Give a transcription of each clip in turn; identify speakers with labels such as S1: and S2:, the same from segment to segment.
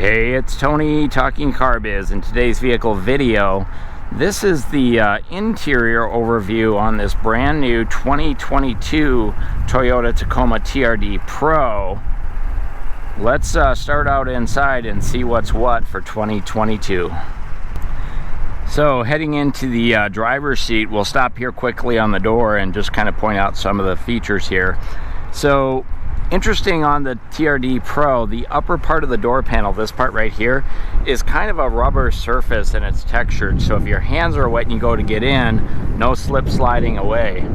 S1: Hey, it's Tony talking CarBiz. In today's vehicle video, this is the interior overview on this brand new 2022 Toyota Tacoma TRD Pro. Let's start out inside and see what's what for 2022. So heading into the driver's seat, we'll stop here quickly on the door and just kind of point out some of the features here. So interesting on the TRD Pro, the upper part of the door panel, this part right here, is kind of a rubber surface and it's textured. So if your hands are wet and you go to get in, no slip sliding away.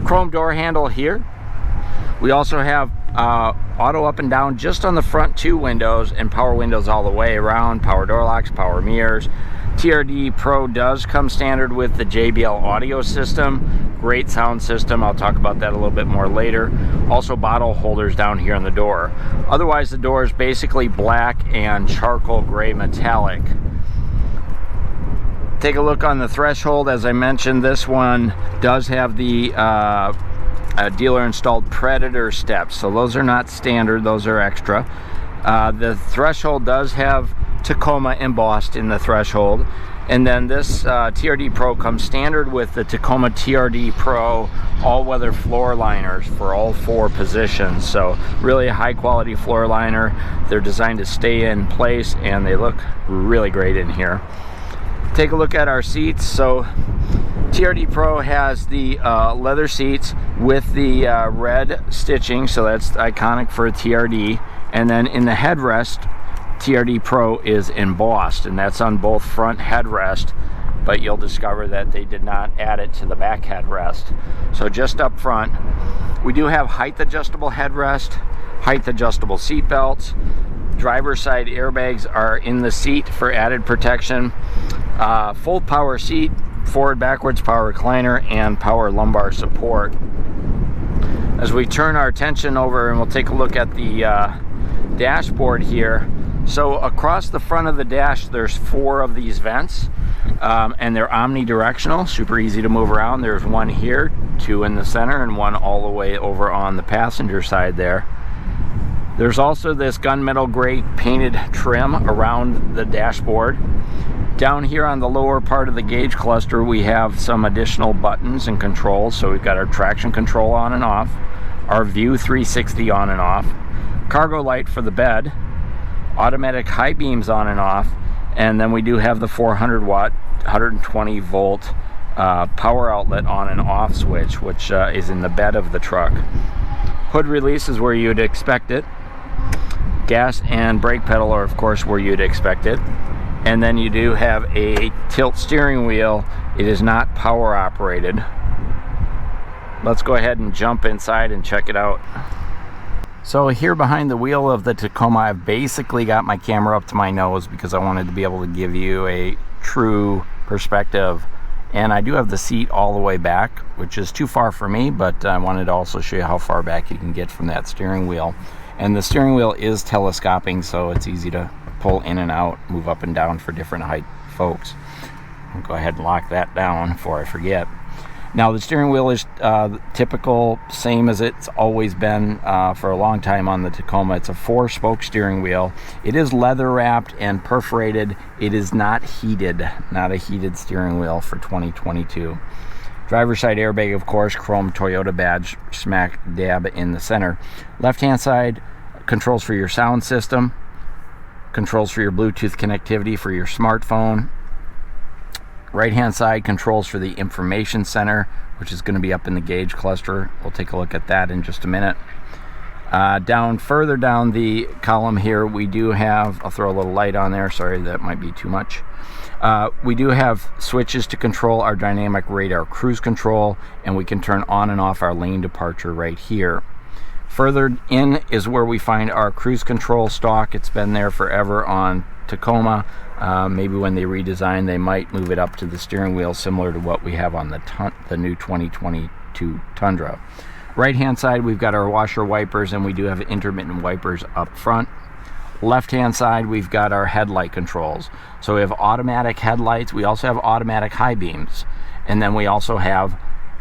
S1: Chrome door handle here. We also have auto up and down just on the front two windows and power windows all the way around, power door locks, power mirrors. TRD Pro does come standard with the JBL audio system. Great sound system. I'll talk about that a little bit more later. Also bottle holders down here on the door. Otherwise the door is basically black and charcoal gray metallic. Take a look on the threshold. As I mentioned, this one does have the dealer installed Predator steps. So those are not standard, those are extra. The threshold does have Tacoma embossed in the threshold, and then this TRD Pro comes standard with the Tacoma TRD Pro all-weather floor liners for all four positions. So really a high quality floor liner. They're designed to stay in place and they look really great in here. Take a look at our seats. So TRD Pro has the leather seats with the red stitching, so that's iconic for a TRD. And then in the headrest, TRD Pro is embossed, and that's on both front headrest, but you'll discover that they did not add it to the back headrest. So just up front, we do have height adjustable headrest, height adjustable seat belts. Driver's side airbags are in the seat for added protection. Full power seat, forward backwards power recliner, and power lumbar support. As we turn our attention over and we'll take a look at the dashboard here. So across the front of the dash there's four of these vents, and they're omnidirectional, super easy to move around. There's one here, two in the center, and one all the way over on the passenger side there. There's also this gunmetal gray painted trim around the dashboard. Down here on the lower part of the gauge cluster we have some additional buttons and controls. So we've got our traction control on and off, our view 360 on and off, cargo light for the bed, automatic high beams on and off, and then we do have the 400 watt 120 volt power outlet on and off switch, which is in the bed of the truck. Hood release is where you'd expect it. Gas and brake pedal are of course where you'd expect it. And then you do have a tilt steering wheel. It is not power operated. Let's go ahead and jump inside and check it out. So here behind the wheel of the Tacoma, I've basically got my camera up to my nose because I wanted to be able to give you a true perspective. And I do have the seat all the way back, which is too far for me, but I wanted to also show you how far back you can get from that steering wheel. And the steering wheel is telescoping, so it's easy to pull in and out, move up and down for different height folks. I'll go ahead and lock that down before I forget. Now the steering wheel is typical, same as it's always been for a long time on the Tacoma. It's a 4-spoke steering wheel. It is leather wrapped and perforated. It is not heated, not a heated steering wheel for 2022. Driver's side airbag, of course, chrome Toyota badge smack dab in the center. Left hand side, controls for your sound system, controls for your Bluetooth connectivity for your smartphone. Right hand side, controls for the information center, which is going to be up in the gauge cluster. We'll take a look at that in just a minute. Further down the column here, we do have, I'll throw a little light on there, sorry that might be too much. We do have switches to control our dynamic radar cruise control, and we can turn on and off our lane departure right here. Further in is where we find our cruise control stalk. It's been there forever on Tacoma. Maybe when they redesign, they might move it up to the steering wheel, similar to what we have on the new 2022 Tundra. Right hand side, we've got our washer wipers, and we do have intermittent wipers up front. Left hand side, we've got our headlight controls. So we have automatic headlights. We also have automatic high beams, and then we also have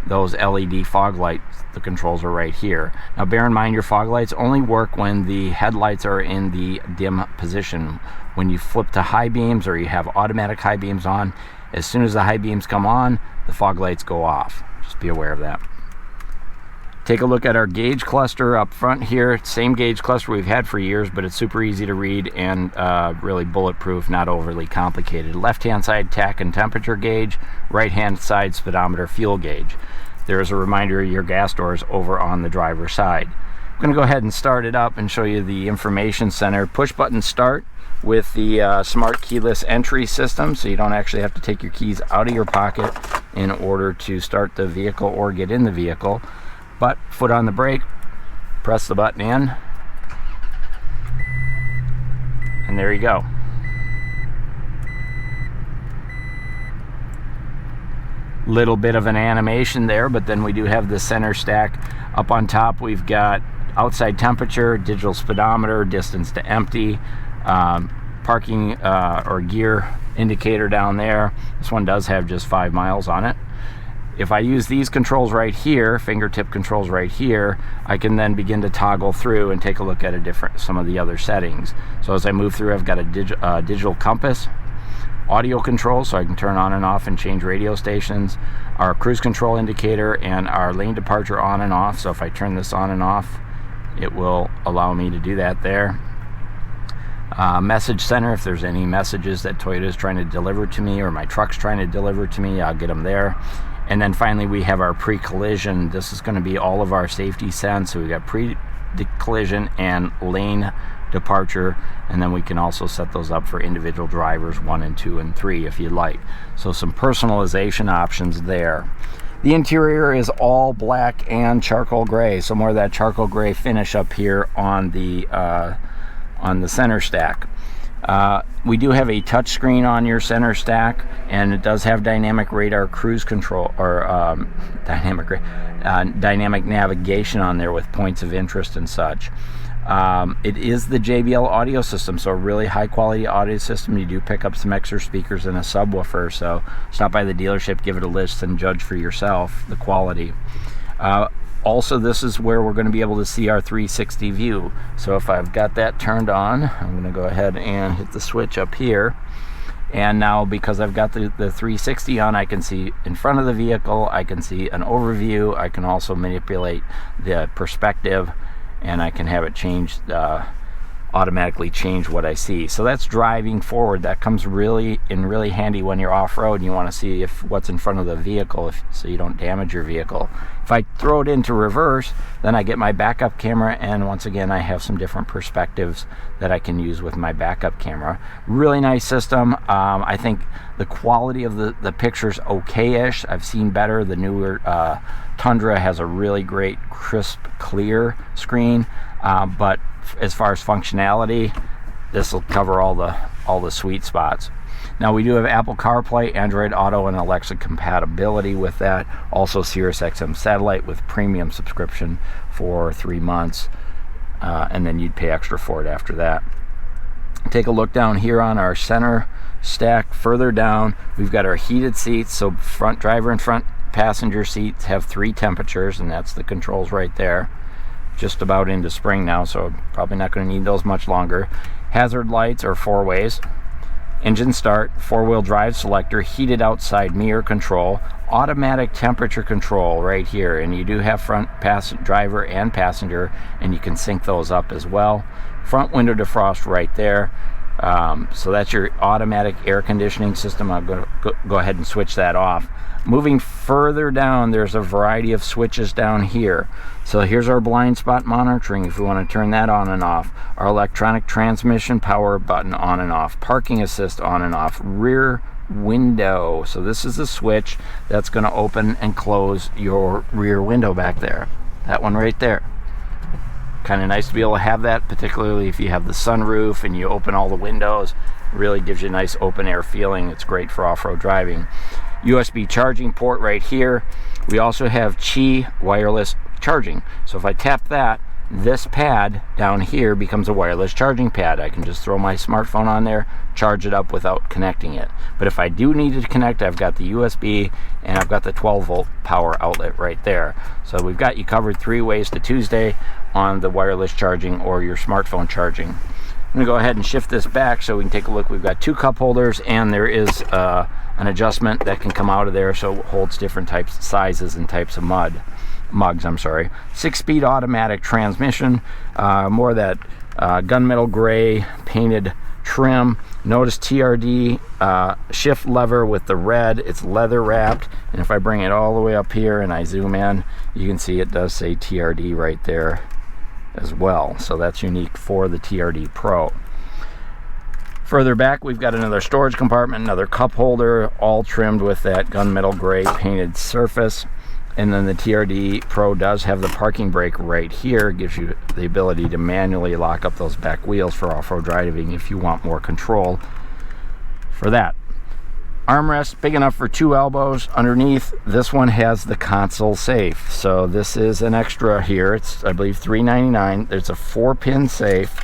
S1: those LED fog lights, the controls are right here. Now bear in mind, your fog lights only work when the headlights are in the dim position. When you flip to high beams or you have automatic high beams on, as soon as the high beams come on, the fog lights go off. Just be aware of that. Take a look at our gauge cluster up front here. Same gauge cluster we've had for years, but it's super easy to read and really bulletproof, not overly complicated. Left-hand side tach and temperature gauge, right-hand side speedometer fuel gauge. There's a reminder your gas door is over on the driver's side. I'm going to go ahead and start it up and show you the information center. Push button start with the smart keyless entry system, so you don't actually have to take your keys out of your pocket in order to start the vehicle or get in the vehicle. But foot on the brake, press the button in, and there you go. Little bit of an animation there, but then we do have the center stack. Up on top we've got outside temperature, digital speedometer, distance to empty, parking or gear indicator down there. This one does have just 5 miles on it. If I use these controls right here, fingertip controls right here, I can then begin to toggle through and take a look at some of the other settings. So as I move through, I've got a digital compass, audio control, so I can turn on and off and change radio stations, our cruise control indicator, and our lane departure on and off. So if I turn this on and off, it will allow me to do that there. Message center, if there's any messages that Toyota is trying to deliver to me or my truck's trying to deliver to me, I'll get them there. And then finally we have our pre-collision. This is going to be all of our safety sense. So we got pre-collision and lane departure, and then we can also set those up for individual drivers 1 and 2 and 3 if you'd like. So some personalization options there. The interior is all black and charcoal gray, so more of that charcoal gray finish up here on the center stack. We do have a touch screen on your center stack, and it does have dynamic radar cruise control, or dynamic navigation on there with points of interest and such. It is the JBL audio system, so a really high quality audio system. You do pick up some extra speakers and a subwoofer, so stop by the dealership, give it a listen, and judge for yourself the quality. Also, this is where we're going to be able to see our 360 view. So if I've got that turned on, I'm going to go ahead and hit the switch up here. And now, because I've got the 360 on, I can see in front of the vehicle, I can see an overview, I can also manipulate the perspective, and I can have it change, automatically change what I see. So that's driving forward. That comes really handy when you're off-road and you want to see what's in front of the vehicle, so you don't damage your vehicle. If I throw it into reverse, then I get my backup camera, and once again I have some different perspectives that I can use with my backup camera. Really nice system. I think the quality of the picture's okay-ish. I've seen better. The newer Tundra has a really great crisp, clear screen, but as far as functionality, this will cover all the sweet spots. Now we do have Apple CarPlay, Android Auto, and Alexa compatibility with that. Also Sirius XM satellite with premium subscription for 3 months, and then you'd pay extra for it after that. Take a look down here on our center stack. Further down, we've got our heated seats, so front driver and front passenger seats have 3 temperatures, and that's the controls right there. Just about into spring now, so probably not going to need those much longer. Hazard lights are 4 ways. Engine start, 4-wheel drive selector, heated outside mirror control, automatic temperature control right here, and you do have front driver and passenger, and you can sync those up as well. Front window defrost right there. So that's your automatic air conditioning system. I'm going to go ahead and switch that off. Moving further down, there's a variety of switches down here. So here's our blind spot monitoring if we want to turn that on and off. Our electronic transmission power button on and off. Parking assist on and off. Rear window. So this is the switch that's going to open and close your rear window back there. That one right there. Kind of nice to be able to have that, particularly if you have the sunroof and you open all the windows. It really gives you a nice open air feeling. It's great for off-road driving. USB charging port right here. We also have Qi wireless charging. So if I tap that, this pad down here becomes a wireless charging pad. I can just throw my smartphone on there, charge it up without connecting it. But if I do need to connect, I've got the USB and I've got the 12-volt power outlet right there. So we've got you covered 3 ways to Tuesday on the wireless charging or your smartphone charging. I'm going to go ahead and shift this back so we can take a look. We've got 2 cup holders, and there is an adjustment that can come out of there so it holds different types, sizes and types of mugs. 6-speed automatic transmission, more of that gunmetal gray painted trim. Notice TRD shift lever with the red. It's leather wrapped, and if I bring it all the way up here and I zoom in, you can see it does say TRD right there as well. So that's unique for the TRD Pro. Further back, we've got another storage compartment, another cup holder, all trimmed with that gunmetal gray painted surface. And then the TRD Pro does have the parking brake right here. It gives you the ability to manually lock up those back wheels for off-road driving if you want more control for that. Armrest big enough for 2 elbows. Underneath, this one has the console safe. So this is an extra here. It's, I believe, $3.99. There's a 4-pin safe.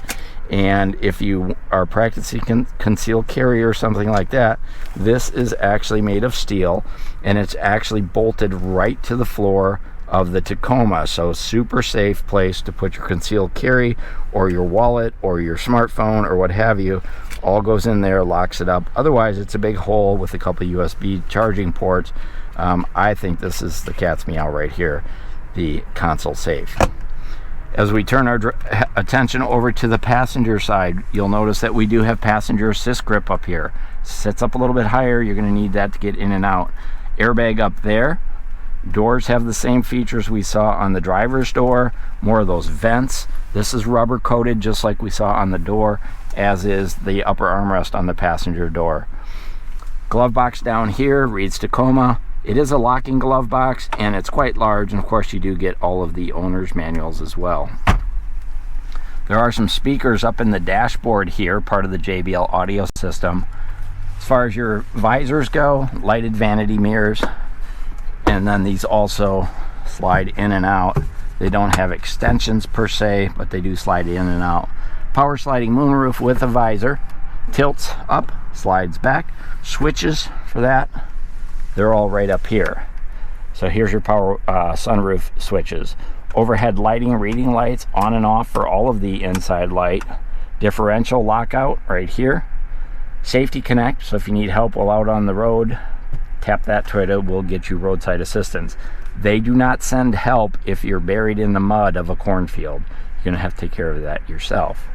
S1: And if you are practicing concealed carry or something like that, this is actually made of steel, and it's actually bolted right to the floor of the Tacoma. So super safe place to put your concealed carry or your wallet or your smartphone or what have you. All goes in there, locks it up. Otherwise, it's a big hole with a couple USB charging ports. I think this is the cat's meow right here, the console safe. As we turn our attention over to the passenger side, you'll notice that we do have passenger assist grip up here. Sits up a little bit higher. You're going to need that to get in and out. Airbag up there. Doors have the same features we saw on the driver's door. More of those vents. This is rubber coated just like we saw on the door, as is the upper armrest on the passenger door. Glove box down here reads Tacoma. It is a locking glove box, and it's quite large, and of course you do get all of the owner's manuals as well. There are some speakers up in the dashboard here, part of the JBL audio system. As far as your visors go, lighted vanity mirrors, and then these also slide in and out. They don't have extensions per se, but they do slide in and out. Power sliding moonroof with a visor. Tilts up, slides back. Switches for that. They're all right up here. So here's your power sunroof switches. Overhead lighting, reading lights, on and off for all of the inside light. Differential lockout right here. Safety connect, so if you need help while out on the road, tap that Toyota will get you roadside assistance. They do not send help if you're buried in the mud of a cornfield. You're gonna have to take care of that yourself.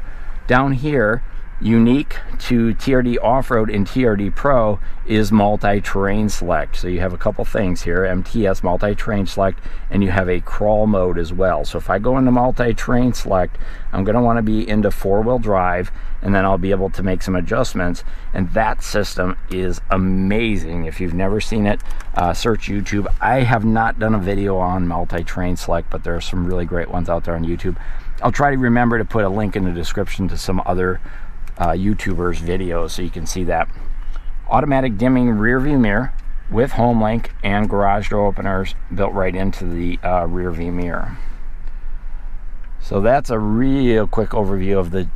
S1: Down here, unique to TRD Off-Road and TRD Pro is multi-terrain select. So you have a couple things here, MTS multi-terrain select, and you have a crawl mode as well. So if I go into multi-terrain select, I'm going to want to be into 4-wheel drive, and then I'll be able to make some adjustments, and that system is amazing. If you've never seen it, search YouTube. I have not done a video on multi-terrain select, but there are some really great ones out there on YouTube. I'll try to remember to put a link in the description to some other YouTubers videos so you can see that. Automatic dimming rear view mirror with home link and garage door openers built right into the rear view mirror. So that's a real quick overview of the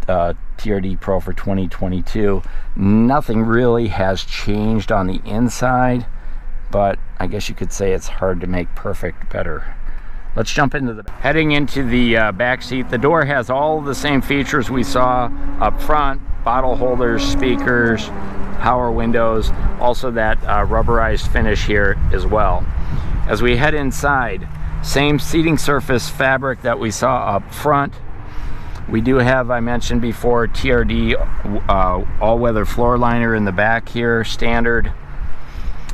S1: TRD Pro for 2022. Nothing really has changed on the inside, but I guess you could say it's hard to make perfect better. Let's jump into the heading into the back seat. The door has all the same features we saw up front: bottle holders, speakers, power windows, also that rubberized finish here as well. As we head inside, same seating surface fabric that we saw up front. We do have, I mentioned before, TRD all-weather floor liner in the back here, standard.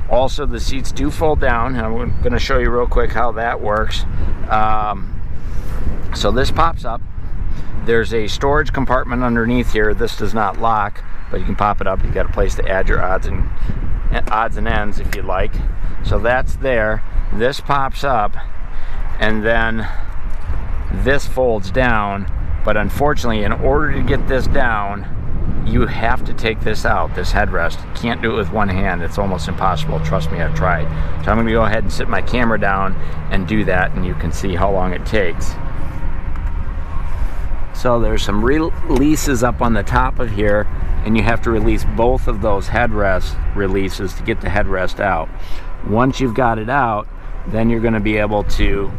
S1: Also, the seats do fold down, and I'm going to show you real quick how that works. So this pops up. There's a storage compartment underneath here. This does not lock, but you can pop it up. You've got a place to add your odds and ends if you'd like. So that's there. This pops up, and then this folds down. But unfortunately, in order to get this down, you have to take this out, this headrest. You can't do it with one hand. It's almost impossible. Trust me, I've tried. So I'm going to go ahead and sit my camera down and do that, and you can see how long it takes. So there's some releases up on the top of here, and you have to release both of those headrest releases to get the headrest out. Once you've got it out, then you're going to be able to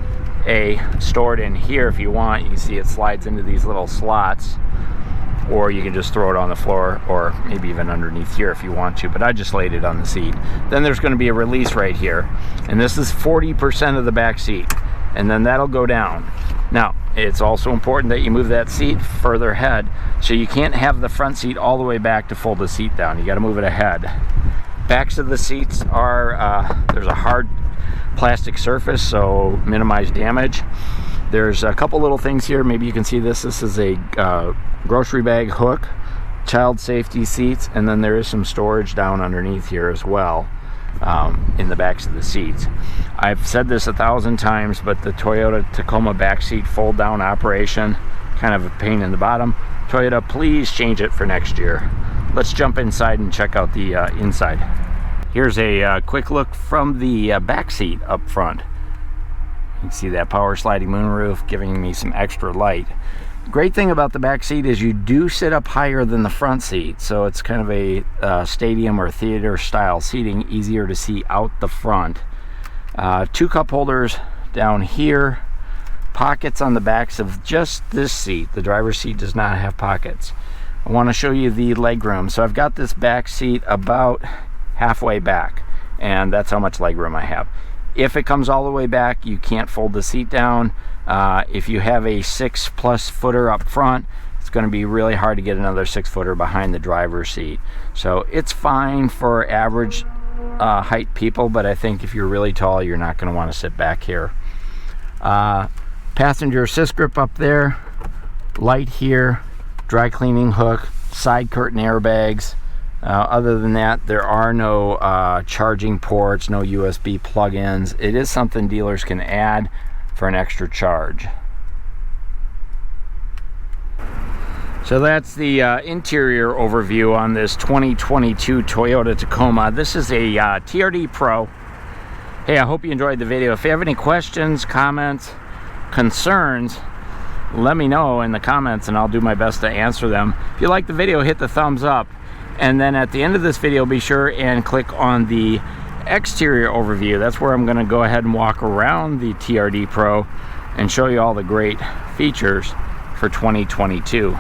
S1: store it in here if you want. You can see it slides into these little slots, or you can just throw it on the floor, or maybe even underneath here if you want to, but I just laid it on the seat. Then there's going to be a release right here, and this is 40% of the back seat, and then that'll go down. Now, it's also important that you move that seat further ahead, so you can't have the front seat all the way back to fold the seat down. You got to move it ahead. Backs of the seats are, there's a hard plastic surface, so minimize damage. There's a couple little things here. Maybe you can see this. This is a grocery bag hook, child safety seats, and then there is some storage down underneath here as well, in the backs of the seats. I've said this 1,000 times, but the Toyota Tacoma backseat fold down operation, kind of a pain in the bottom. Toyota, please change it for next year. Let's jump inside and check out the inside. Here's a quick look from the back seat up front. You can see that power sliding moonroof giving me some extra light. Great thing about the back seat is you do sit up higher than the front seat, so it's kind of a stadium or theater style seating, easier to see out the front. 2 cup holders down here, pockets on the backs of just this seat. The driver's seat does not have pockets. I want to show you the legroom. So I've got this back seat about halfway back, and that's how much legroom I have. If it comes all the way back, you can't fold the seat down. If you have a 6+ footer up front, it's going to be really hard to get another 6 footer behind the driver's seat. So it's fine for average height people, but I think if you're really tall, you're not going to want to sit back here. Passenger assist grip up there, light here, dry cleaning hook, side curtain airbags. Other than that, there are no charging ports, no USB plug-ins. It is something dealers can add for an extra charge. So that's the interior overview on this 2022 Toyota Tacoma. This is a TRD Pro. Hey, I hope you enjoyed the video. If you have any questions, comments, concerns, let me know in the comments and I'll do my best to answer them. If you like the video, hit the thumbs up. And then at the end of this video, be sure and click on the exterior overview. That's where I'm going to go ahead and walk around the TRD Pro and show you all the great features for 2022.